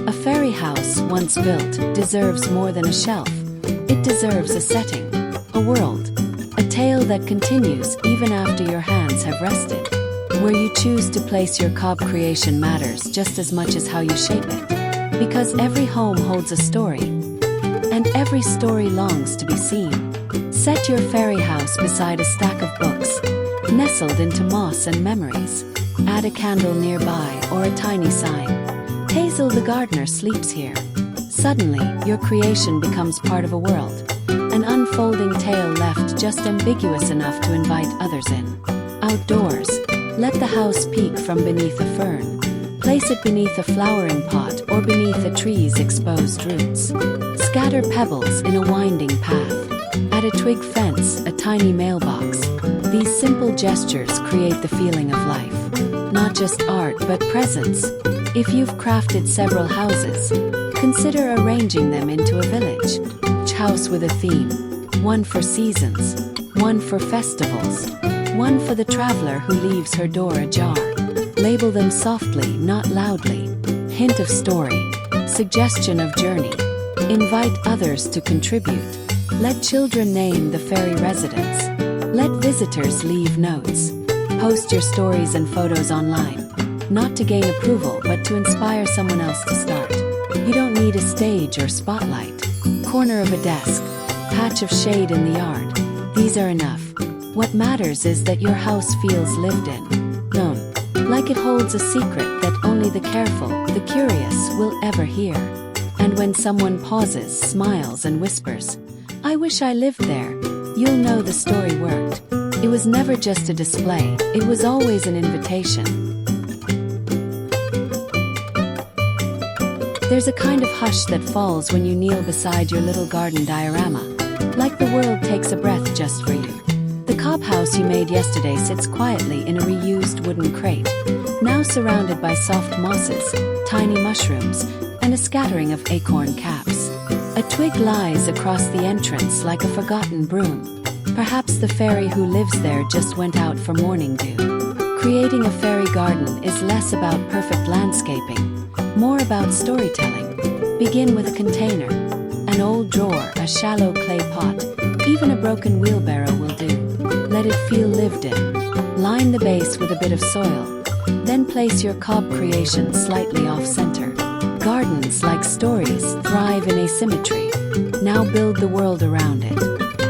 A fairy house, once built, deserves more than a shelf. It deserves a setting, a world, a tale that continues even after your hands have rested. Where you choose to place your cob creation matters just as much as how you shape it. Because every home holds a story, and every story longs to be seen. Set your fairy house beside a stack of books, nestled into moss and memories. Add a candle nearby or a tiny sign. Hazel the gardener sleeps here. Suddenly, your creation becomes part of a world, an unfolding tale left just ambiguous enough to invite others in. Outdoors, let the house peek from beneath a fern. Place it beneath a flowering pot or beneath a tree's exposed roots. Scatter pebbles in a winding path. Add a twig fence, a tiny mailbox. These simple gestures create the feeling of life. Not just art, but presence. If you've crafted several houses, consider arranging them into a village. Each house with a theme. One for seasons, one for festivals, one for the traveler who leaves her door ajar. Label them softly, not loudly. Hint of story, suggestion of journey. Invite others to contribute. Let children name the fairy residents. Let visitors leave notes. Post your stories and photos online. Not to gain approval, but to inspire someone else to start. You don't need a stage or spotlight. Corner of a desk, patch of shade in the yard. These are enough. What matters is that your house feels lived in, known, like it holds a secret that only the careful, the curious, will ever hear. And when someone pauses, smiles, and whispers, "I wish I lived there," you'll know the story worked. It was never just a display, it was always an invitation. There's a kind of hush that falls when you kneel beside your little garden diorama, like the world takes a breath just for you. The cob house you made yesterday sits quietly in a reused wooden crate, now surrounded by soft mosses, tiny mushrooms, and a scattering of acorn caps. A twig lies across the entrance like a forgotten broom. Perhaps the fairy who lives there just went out for morning dew. Creating a fairy garden is less about perfect landscaping, more about storytelling. Begin with a container, an old drawer, a shallow clay pot, even a broken wheelbarrow will do. Let it feel lived in. Line the base with a bit of soil, then place your cob creation slightly off-center. Gardens, like stories, thrive in asymmetry. Now build the world around it.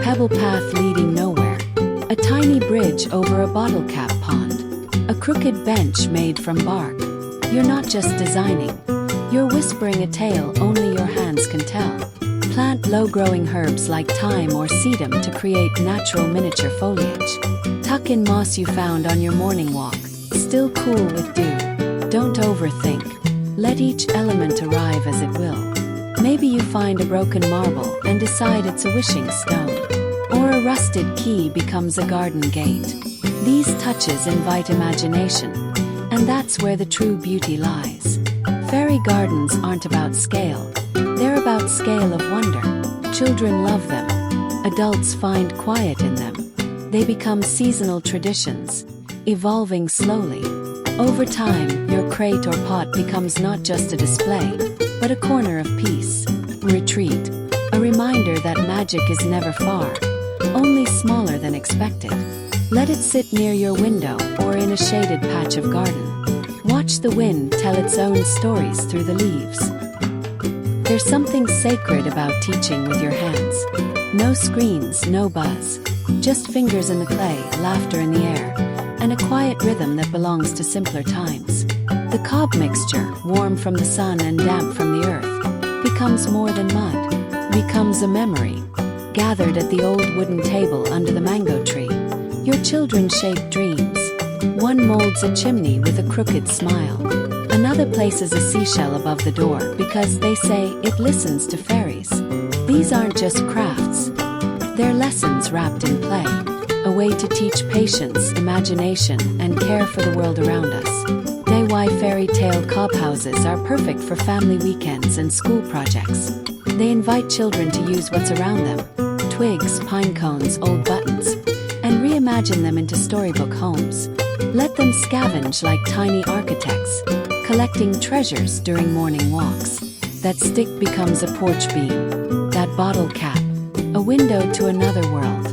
Pebble path leading nowhere. A tiny bridge over a bottle cap pond. A crooked bench made from bark. You're not just designing. You're whispering a tale only your hands can tell. Plant low-growing herbs like thyme or sedum to create natural miniature foliage. Tuck in moss you found on your morning walk, still cool with dew. Don't overthink. Let each element arrive as it will. Maybe you find a broken marble and decide it's a wishing stone. Or a rusted key becomes a garden gate. These touches invite imagination, and that's where the true beauty lies. Fairy gardens aren't about scale. They're about scale of wonder. Children love them. Adults find quiet in them. They become seasonal traditions, evolving slowly. Over time, your crate or pot becomes not just a display, but a corner of peace, retreat, a reminder that magic is never far, only smaller than expected. Let it sit near your window or in a shaded patch of garden. Watch the wind tell its own stories through the leaves. There's something sacred about teaching with your hands. No screens, no buzz. Just fingers in the clay, laughter in the air, and a quiet rhythm that belongs to simpler times. The cob mixture, warm from the sun and damp from the earth, becomes more than mud, becomes a memory. Gathered at the old wooden table under the mango tree, your children shape dreams. One molds a chimney with a crooked smile. Another places a seashell above the door because they say it listens to fairies. These aren't just crafts. They're lessons wrapped in play. A way to teach patience, imagination, and care for the world around us. DIY fairy tale cob houses are perfect for family weekends and school projects. They invite children to use what's around them, twigs, pine cones, old buttons, and reimagine them into storybook homes. Let them scavenge like tiny architects, collecting treasures during morning walks. That stick becomes a porch beam. That bottle cap, a window to another world.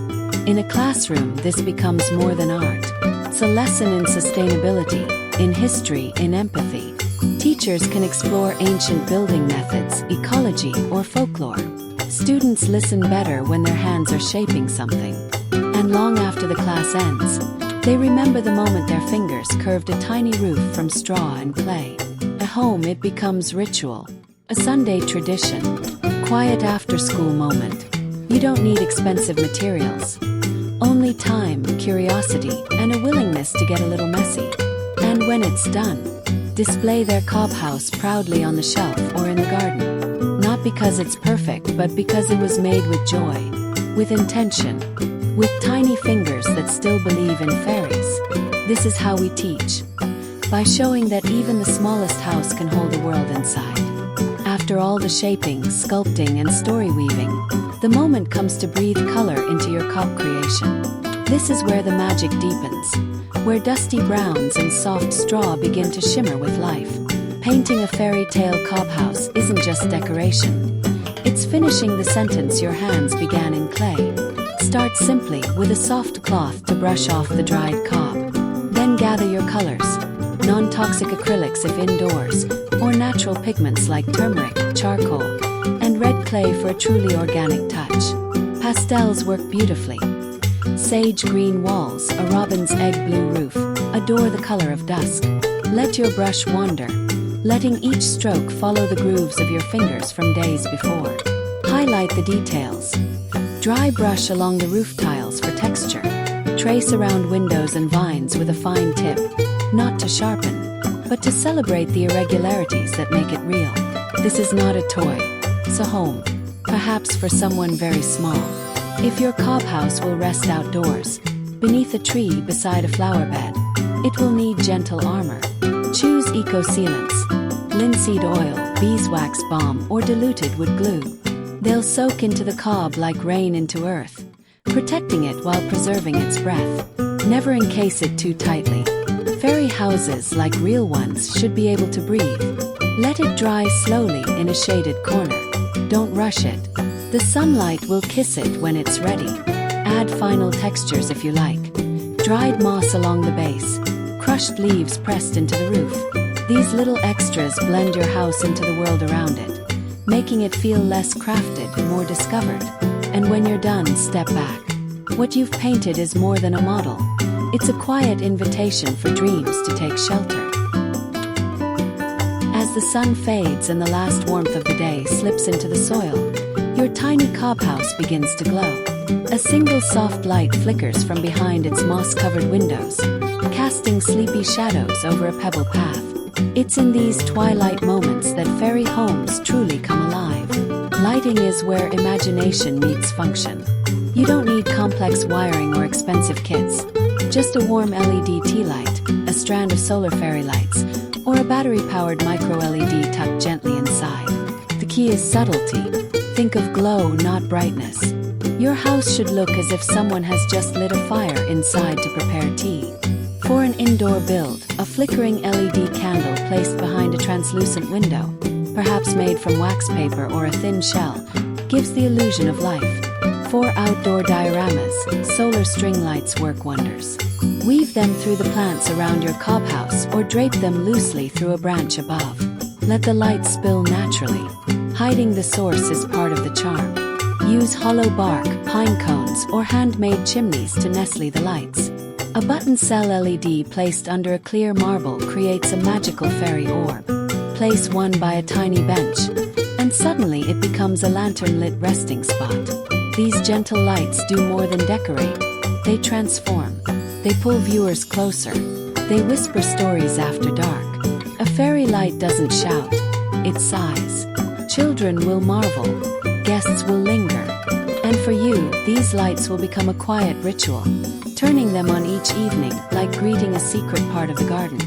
In a classroom, this becomes more than art. It's a lesson in sustainability, in history, in empathy. Teachers can explore ancient building methods, ecology, or folklore. Students listen better when their hands are shaping something. And long after the class ends, they remember the moment their fingers curved a tiny roof from straw and clay. At home, it becomes ritual, a Sunday tradition, quiet after-school moment. You don't need expensive materials. Only time, curiosity, and a willingness to get a little messy. And when it's done, display their cob house proudly on the shelf or in the garden. Not because it's perfect, but because it was made with joy, with intention, with tiny fingers that still believe in fairies. This is how we teach, by showing that even the smallest house can hold a world inside. After all the shaping, sculpting, and story weaving, the moment comes to breathe color into your cob creation. This is where the magic deepens, where dusty browns and soft straw begin to shimmer with life. Painting a fairy tale cob house isn't just decoration. It's finishing the sentence your hands began in clay. Start simply with a soft cloth to brush off the dried cob. Then gather your colors, non-toxic acrylics if indoors, or natural pigments like turmeric, charcoal, and red clay for a truly organic touch. Pastels work beautifully. Sage green walls, a robin's egg blue roof, adore the color of dusk. Let your brush wander, letting each stroke follow the grooves of your fingers from days before. Highlight the details. Dry brush along the roof tiles for texture. Trace around windows and vines with a fine tip, not to sharpen, but to celebrate the irregularities that make it real. This is not a toy, it's a home, perhaps for someone very small. If your cob house will rest outdoors, beneath a tree beside a flower bed, it will need gentle armor. Choose eco-sealants, linseed oil, beeswax balm, or diluted wood glue. They'll soak into the cob like rain into earth, protecting it while preserving its breath. Never encase it too tightly. Fairy houses, like real ones, should be able to breathe. Let it dry slowly in a shaded corner. Don't rush it. The sunlight will kiss it when it's ready. Add final textures if you like. Dried moss along the base, crushed leaves pressed into the roof. These little extras blend your house into the world around it, making it feel less crafted, more discovered. And when you're done, step back. What you've painted is more than a model. It's a quiet invitation for dreams to take shelter. As the sun fades and the last warmth of the day slips into the soil, your tiny cob house begins to glow. A single soft light flickers from behind its moss-covered windows, casting sleepy shadows over a pebble path. It's in these twilight moments that fairy homes truly come alive. Lighting is where imagination meets function. You don't need complex wiring or expensive kits. Just a warm LED tea light, a strand of solar fairy lights, or a battery-powered micro-LED tucked gently inside. The key is subtlety. Think of glow, not brightness. Your house should look as if someone has just lit a fire inside to prepare tea. For an indoor build, a flickering LED candle placed behind a translucent window, perhaps made from wax paper or a thin shell, gives the illusion of life. For outdoor dioramas, solar string lights work wonders. Weave them through the plants around your cob house or drape them loosely through a branch above. Let the light spill naturally. Hiding the source is part of the charm. Use hollow bark, pine cones, or handmade chimneys to nestle the lights. A button cell LED placed under a clear marble creates a magical fairy orb. Place one by a tiny bench, and suddenly it becomes a lantern-lit resting spot. These gentle lights do more than decorate. They transform. They pull viewers closer. They whisper stories after dark. A fairy light doesn't shout. It sighs. Children will marvel. Guests will linger. And for you, these lights will become a quiet ritual, turning them on each evening like greeting a secret part of the garden.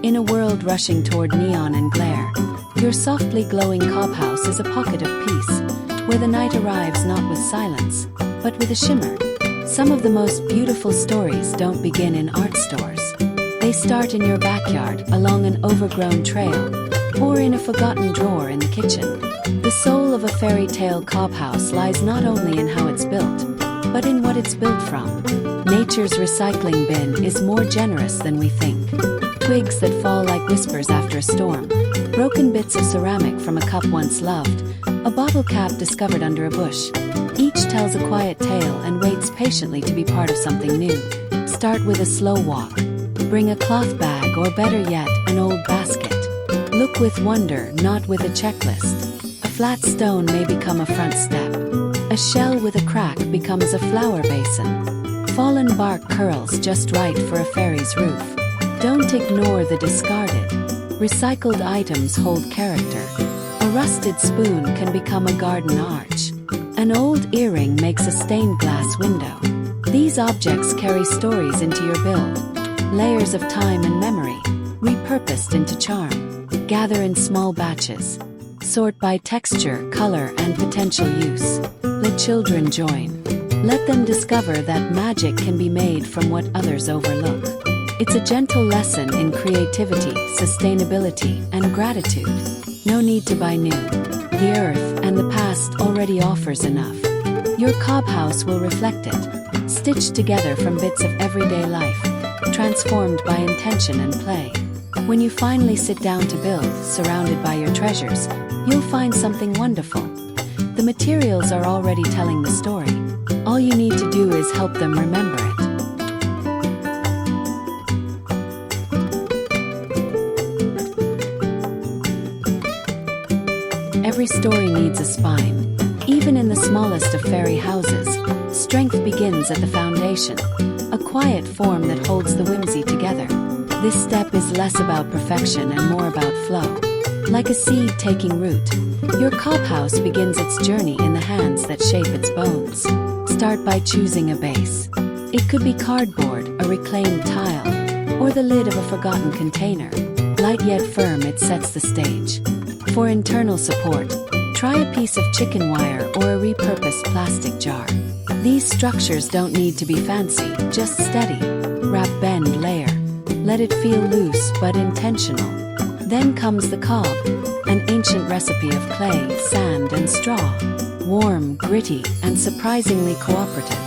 In a world rushing toward neon and glare, your softly glowing cob house is a pocket of peace, where the night arrives not with silence, but with a shimmer. Some of the most beautiful stories don't begin in art stores. They start in your backyard, along an overgrown trail, or in a forgotten drawer in the kitchen. The soul of a fairy tale cob house lies not only in how it's built, but in what it's built from. Nature's recycling bin is more generous than we think. Twigs that fall like whispers after a storm, broken bits of ceramic from a cup once loved, a bottle cap discovered under a bush. Each tells a quiet tale and waits patiently to be part of something new. Start with a slow walk. Bring a cloth bag, or better yet, an old basket. Look with wonder, not with a checklist. A flat stone may become a front step. A shell with a crack becomes a flower basin. Fallen bark curls just right for a fairy's roof. Don't ignore the discarded. Recycled items hold character. A rusted spoon can become a garden arch. An old earring makes a stained glass window. These objects carry stories into your build. Layers of time and memory, repurposed into charm. Gather in small batches. Sort by texture, color, and potential use. Let children join. Let them discover that magic can be made from what others overlook. It's a gentle lesson in creativity, sustainability, and gratitude. No need to buy new. The earth and the past already offers enough. Your cob house will reflect it, stitched together from bits of everyday life, transformed by intention and play. When you finally sit down to build, surrounded by your treasures, you'll find something wonderful. The materials are already telling the story. All you need to do is help them remember it. Every story needs a spine. Even in the smallest of fairy houses, strength begins at the foundation, a quiet form that holds the whimsy together. This step is less about perfection and more about flow. Like a seed taking root, your cob house begins its journey in the hands that shape its bones. Start by choosing a base. It could be cardboard, a reclaimed tile, or the lid of a forgotten container. Light yet firm, it sets the stage. For internal support, try a piece of chicken wire or a repurposed plastic jar. These structures don't need to be fancy, just steady. Wrap, bend, layer. Let it feel loose but intentional. Then comes the cob, an ancient recipe of clay, sand, and straw. Warm, gritty, and surprisingly cooperative.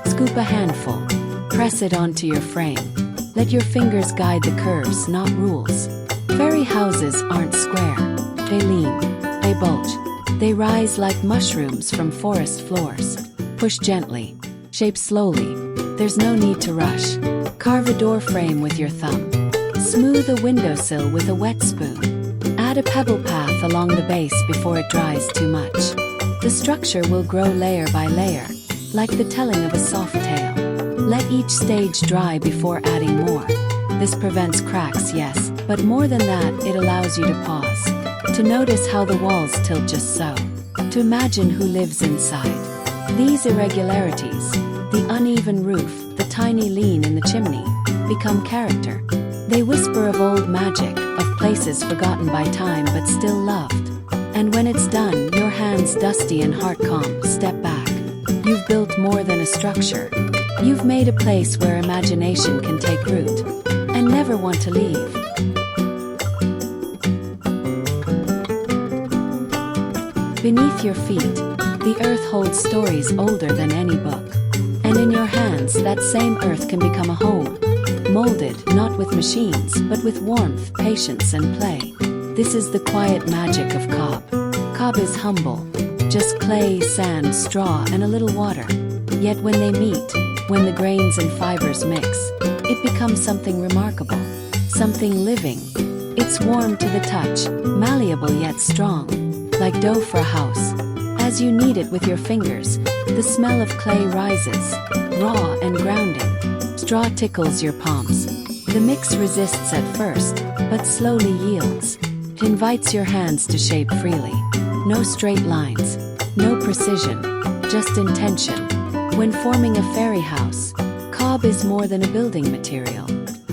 Scoop a handful. Press it onto your frame. Let your fingers guide the curves, not rules. Fairy houses aren't square. They lean. They bulge. They rise like mushrooms from forest floors. Push gently. Shape slowly. There's no need to rush. Carve a door frame with your thumb. Smooth a windowsill with a wet spoon. Add a pebble path along the base before it dries too much. The structure will grow layer by layer, like the telling of a soft tale. Let each stage dry before adding more. This prevents cracks, yes, but more than that, it allows you to pause. To notice how the walls tilt just so. To imagine who lives inside. These irregularities, the uneven roof, the tiny lean in the chimney, become character. They whisper of old magic, of places forgotten by time but still loved. And when it's done, your hands dusty and heart calm, step back. You've built more than a structure. You've made a place where imagination can take root and never want to leave. Beneath your feet, the earth holds stories older than any book. And in your hands, that same earth can become a home. Molded, not with machines, but with warmth, patience, and play. This is the quiet magic of cob. Cob is humble. Just clay, sand, straw, and a little water. Yet when they meet, when the grains and fibers mix, it becomes something remarkable. Something living. It's warm to the touch, malleable yet strong. Like dough for a house. As you knead it with your fingers, the smell of clay rises, raw and grounding. Straw tickles your palms. The mix resists at first, but slowly yields. It invites your hands to shape freely. No straight lines, no precision, just intention. When forming a fairy house, cob is more than a building material.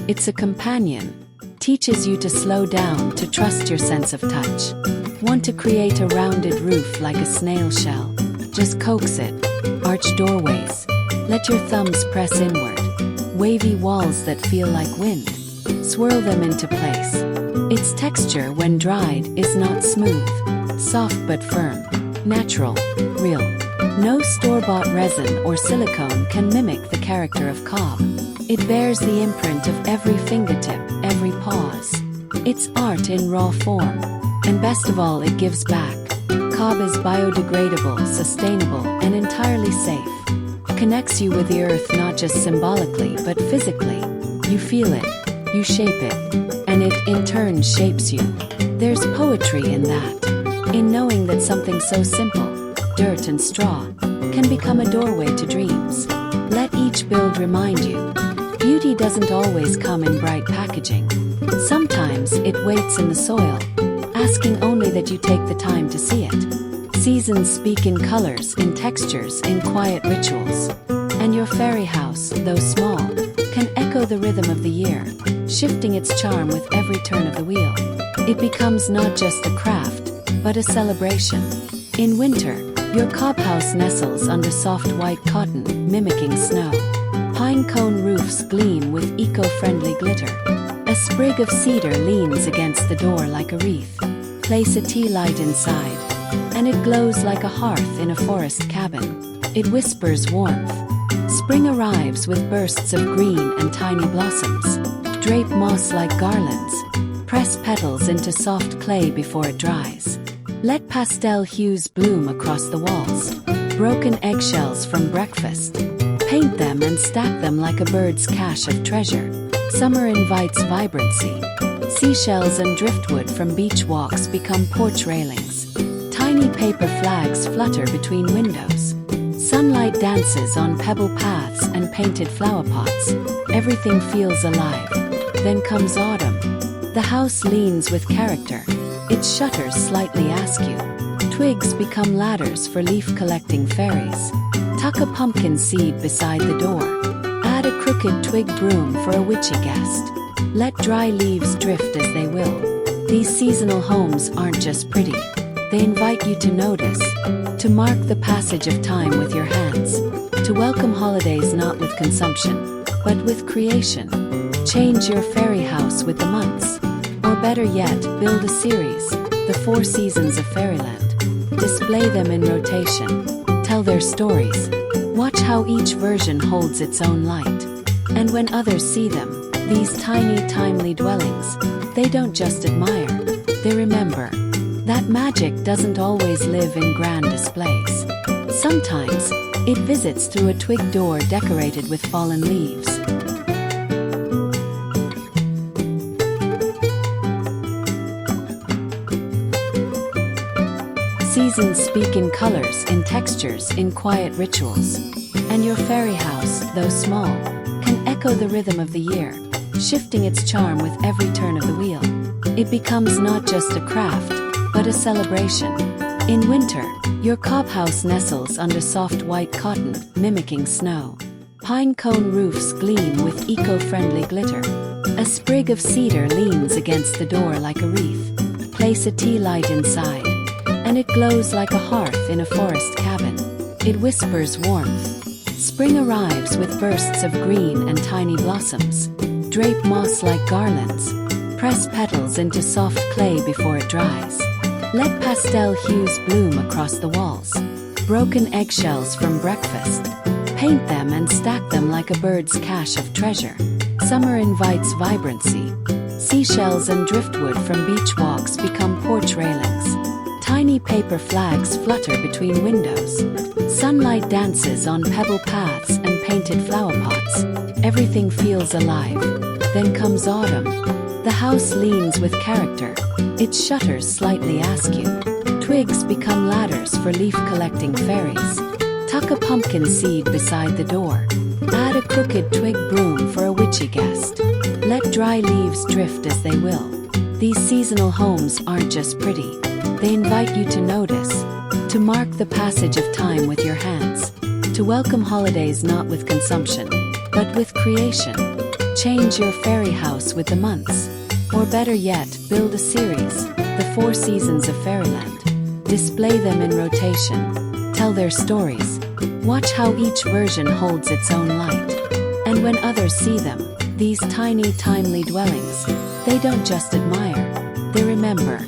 It's a companion. Teaches you to slow down, to trust your sense of touch. Want to create a rounded roof like a snail shell? Just coax it. Arch doorways. Let your thumbs press inward. Wavy walls that feel like wind. Swirl them into place. Its texture, when dried, is not smooth, soft but firm, natural, real. No store-bought resin or silicone can mimic the character of cob. It bears the imprint of every fingertip, every pause. It's art in raw form. And best of all, it gives back. Cob is biodegradable, sustainable, and entirely safe. Connects you with the earth not just symbolically but physically. You feel it, you shape it, and it in turn shapes you. There's poetry in that. In knowing that something so simple, dirt and straw, can become a doorway to dreams. Let each build remind you, beauty doesn't always come in bright packaging. Sometimes it waits in the soil, asking only that you take the time to see it. Seasons speak in colors, in textures, in quiet rituals. And your fairy house, though small, can echo the rhythm of the year, shifting its charm with every turn of the wheel. It becomes not just a craft, but a celebration. In winter, your cob house nestles under soft white cotton, mimicking snow. Pine cone roofs gleam with eco-friendly glitter. A sprig of cedar leans against the door like a wreath. Place a tea light inside, and it glows like a hearth in a forest cabin. It whispers warmth. Spring arrives with bursts of green and tiny blossoms. Drape moss like garlands. Press petals into soft clay before it dries. Let pastel hues bloom across the walls. Broken eggshells from breakfast. Paint them and stack them like a bird's cache of treasure. Summer invites vibrancy. Seashells and driftwood from beach walks become porch railings. Tiny paper flags flutter between windows. Sunlight dances on pebble paths and painted flower pots. Everything feels alive. Then comes autumn. The house leans with character. Its shutters slightly askew. Twigs become ladders for leaf-collecting fairies. Tuck a pumpkin seed beside the door. Add a crooked twig broom for a witchy guest. Let dry leaves drift as they will. These seasonal homes aren't just pretty. They invite you to notice, to mark the passage of time with your hands, to welcome holidays not with consumption, but with creation. Change your fairy house with the months. Or better yet, build a series, the 4 seasons of fairyland. Display them in rotation. Tell their stories. Watch how each version holds its own light. And when others see them, these tiny, timely dwellings, they don't just admire, they remember. That magic doesn't always live in grand displays. Sometimes, it visits through a twig door decorated with fallen leaves. Seasons speak in colors, in textures, in quiet rituals. And your fairy house, though small, can echo the rhythm of the year, shifting its charm with every turn of the wheel. It becomes not just a craft, but a celebration. In winter, your cob house nestles under soft white cotton, mimicking snow. Pine cone roofs gleam with eco-friendly glitter. A sprig of cedar leans against the door like a wreath. Place a tea light inside, and it glows like a hearth in a forest cabin. It whispers warmth. Spring arrives with bursts of green and tiny blossoms. Drape moss like garlands. Press petals into soft clay before it dries. Let pastel hues bloom across the walls. Broken eggshells from breakfast. Paint them and stack them like a bird's cache of treasure. Summer invites vibrancy. Seashells and driftwood from beach walks become porch railings. Tiny paper flags flutter between windows. Sunlight dances on pebble paths and painted flower pots. Everything feels alive. Then comes autumn. The house leans with character. Its shutters slightly askew. Twigs become ladders for leaf-collecting fairies. Tuck a pumpkin seed beside the door. Add a crooked twig broom for a witchy guest. Let dry leaves drift as they will. These seasonal homes aren't just pretty. They invite you to notice, to mark the passage of time with your hands, to welcome holidays not with consumption, but with creation. Change your fairy house with the months. Or better yet, build a series, the 4 seasons of fairyland. Display them in rotation. Tell their stories. Watch how each version holds its own light. And when others see them, these tiny, timely dwellings, they don't just admire, they remember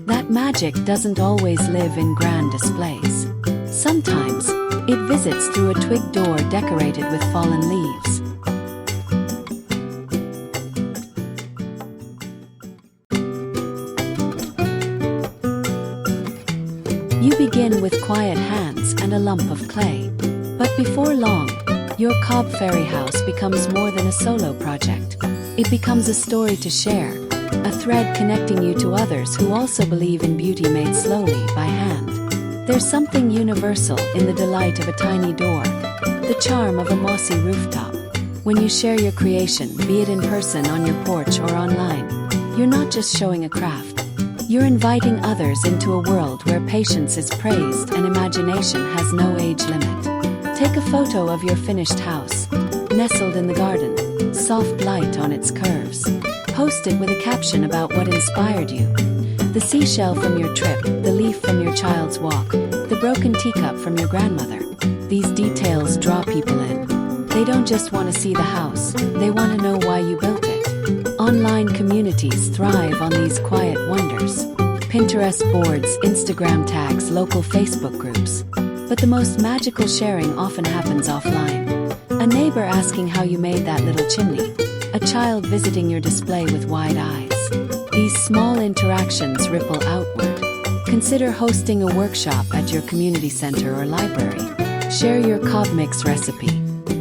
that magic doesn't always live in grand displays. Sometimes, it visits through a twig door decorated with fallen leaves. You begin with quiet hands and a lump of clay. But before long, your cob fairy house becomes more than a solo project. It becomes a story to share, a thread connecting you to others who also believe in beauty made slowly by hand. There's something universal in the delight of a tiny door, the charm of a mossy rooftop. When you share your creation, be it in person on your porch or online, you're not just showing a craft. You're inviting others into a world where patience is praised and imagination has no age limit. Take a photo of your finished house, nestled in the garden, soft light on its curves. Post it with a caption about what inspired you. The seashell from your trip, the leaf from your child's walk, the broken teacup from your grandmother. These details draw people in. They don't just want to see the house, they want to know why you built it. Online communities thrive on these quiet wonders. Pinterest boards, Instagram tags, local Facebook groups. But the most magical sharing often happens offline. A neighbor asking how you made that little chimney. A child visiting your display with wide eyes. These small interactions ripple outward. Consider hosting a workshop at your community center or library. Share your cob mix recipe.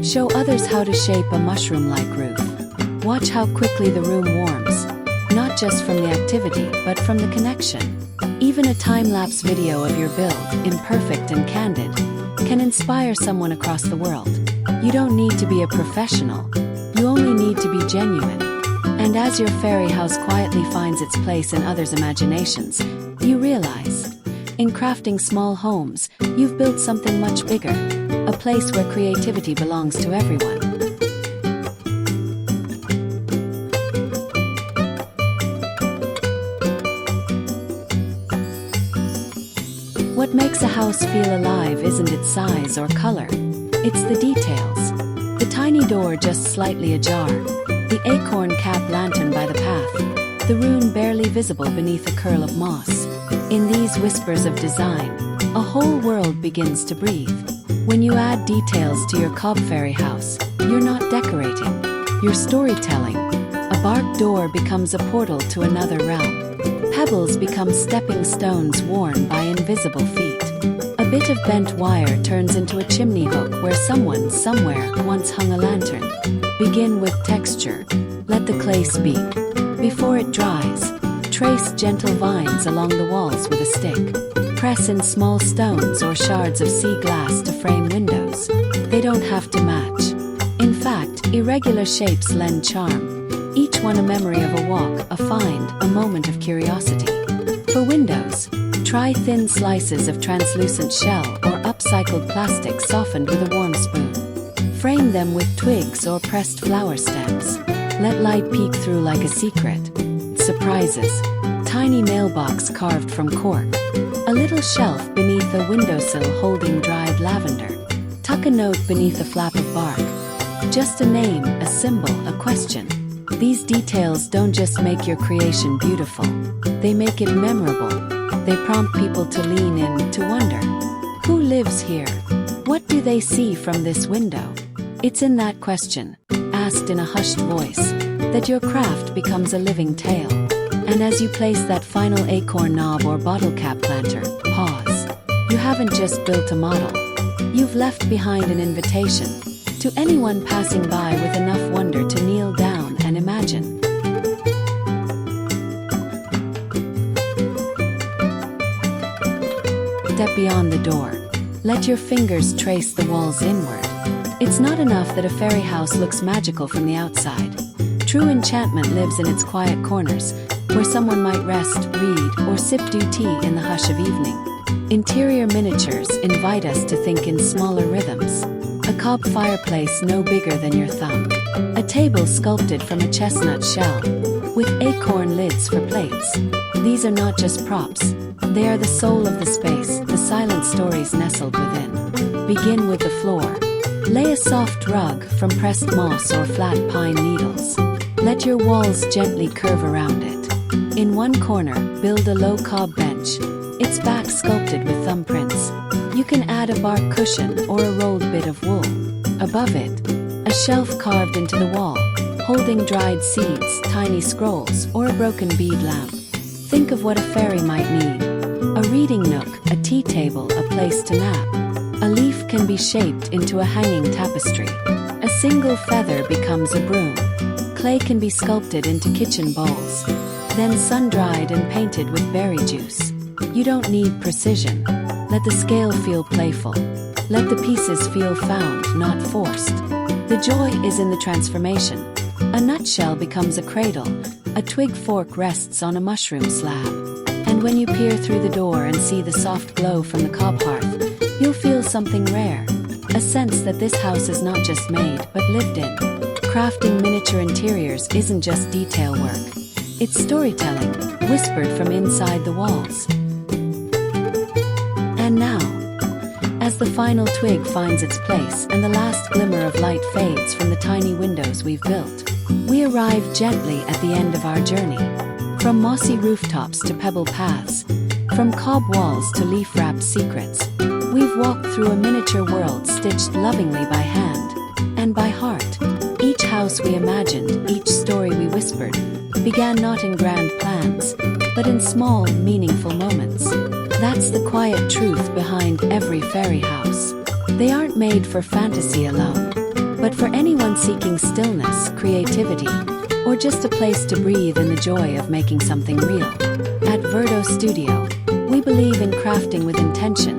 Show others how to shape a mushroom-like roof. Watch how quickly the room warms, not just from the activity, but from the connection. Even a time-lapse video of your build, imperfect and candid, can inspire someone across the world. You don't need to be a professional, you only need to be genuine. And as your fairy house quietly finds its place in others' imaginations, you realize, in crafting small homes, you've built something much bigger, a place where creativity belongs to everyone. What makes a house feel alive isn't its size or color, it's the details. The tiny door just slightly ajar, the acorn cap lantern by the path, the rune barely visible beneath a curl of moss. In these whispers of design, a whole world begins to breathe. When you add details to your cob fairy house, you're not decorating, you're storytelling. A bark door becomes a portal to another realm. Pebbles become stepping stones worn by invisible feet. A bit of bent wire turns into a chimney hook where someone somewhere once hung a lantern. Begin with texture. Let the clay speak. Before it dries, trace gentle vines along the walls with a stick. Press in small stones or shards of sea glass to frame windows. They don't have to match. In fact, irregular shapes lend charm. Each one a memory of a walk, a find, a moment of curiosity. For windows, try thin slices of translucent shell or upcycled plastic softened with a warm spoon. Frame them with twigs or pressed flower stems. Let light peek through like a secret. Surprises. Tiny mailbox carved from cork. A little shelf beneath a windowsill holding dried lavender. Tuck a note beneath a flap of bark. Just a name, a symbol, a question. These details don't just make your creation beautiful, they make it memorable. They prompt people to lean in, to wonder, who lives here? What do they see from this window? It's in that question, asked in a hushed voice, that your craft becomes a living tale. And as you place that final acorn knob or bottle cap planter, pause. You haven't just built a model. You've left behind an invitation to anyone passing by with enough wonder to kneel down and imagine. Step beyond the door. Let your fingers trace the walls inward. It's not enough that a fairy house looks magical from the outside. True enchantment lives in its quiet corners, where someone might rest, read, or sip dew tea in the hush of evening. Interior miniatures invite us to think in smaller rhythms. A cob fireplace no bigger than your thumb. A table sculpted from a chestnut shell, with acorn lids for plates. These are not just props. They are the soul of the space, the silent stories nestled within. Begin with the floor. Lay a soft rug from pressed moss or flat pine needles. Let your walls gently curve around it. In one corner, build a low cob bench, its back sculpted with thumbprints. You can add a bark cushion or a rolled bit of wool. Above it, a shelf carved into the wall, holding dried seeds, tiny scrolls, or a broken bead lamp. Think of what a fairy might need. A reading nook, a tea table, a place to nap. A leaf can be shaped into a hanging tapestry. A single feather becomes a broom. Clay can be sculpted into kitchen bowls, then sun-dried and painted with berry juice. You don't need precision. Let the scale feel playful. Let the pieces feel found, not forced. The joy is in the transformation. A nutshell becomes a cradle. A twig fork rests on a mushroom slab. And when you peer through the door and see the soft glow from the cob hearth, you'll feel something rare. A sense that this house is not just made, but lived in. Crafting miniature interiors isn't just detail work. It's storytelling, whispered from inside the walls. And now, as the final twig finds its place and the last glimmer of light fades from the tiny windows we've built, we arrive gently at the end of our journey. From mossy rooftops to pebble paths, from cob walls to leaf-wrapped secrets, we've walked through a miniature world stitched lovingly by hand and by heart. Each house we imagined, each story we whispered, began not in grand plans, but in small, meaningful moments. That's the quiet truth behind every fairy house. They aren't made for fantasy alone, but for anyone seeking stillness, creativity, or just a place to breathe in the joy of making something real. At Verdo Studio, we believe in crafting with intention,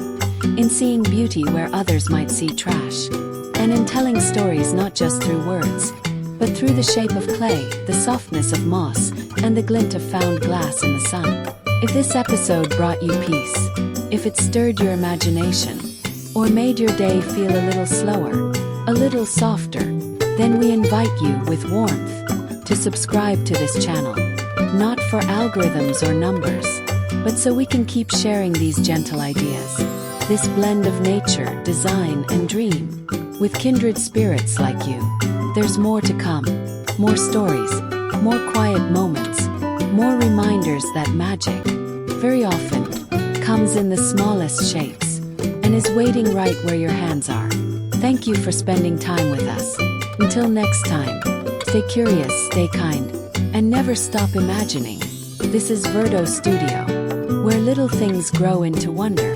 in seeing beauty where others might see trash, and in telling stories not just through words, but through the shape of clay, the softness of moss, and the glint of found glass in the sun. If this episode brought you peace, if it stirred your imagination, or made your day feel a little slower, a little softer, then we invite you with warmth to subscribe to this channel, not for algorithms or numbers, but so we can keep sharing these gentle ideas, this blend of nature, design, and dream, with kindred spirits like you. There's more to come, more stories, more quiet moments, more reminders that magic, very often, comes in the smallest shapes, and is waiting right where your hands are. Thank you for spending time with us. Until next time, stay curious, stay kind, and never stop imagining. This is Verdo Studio, where little things grow into wonder.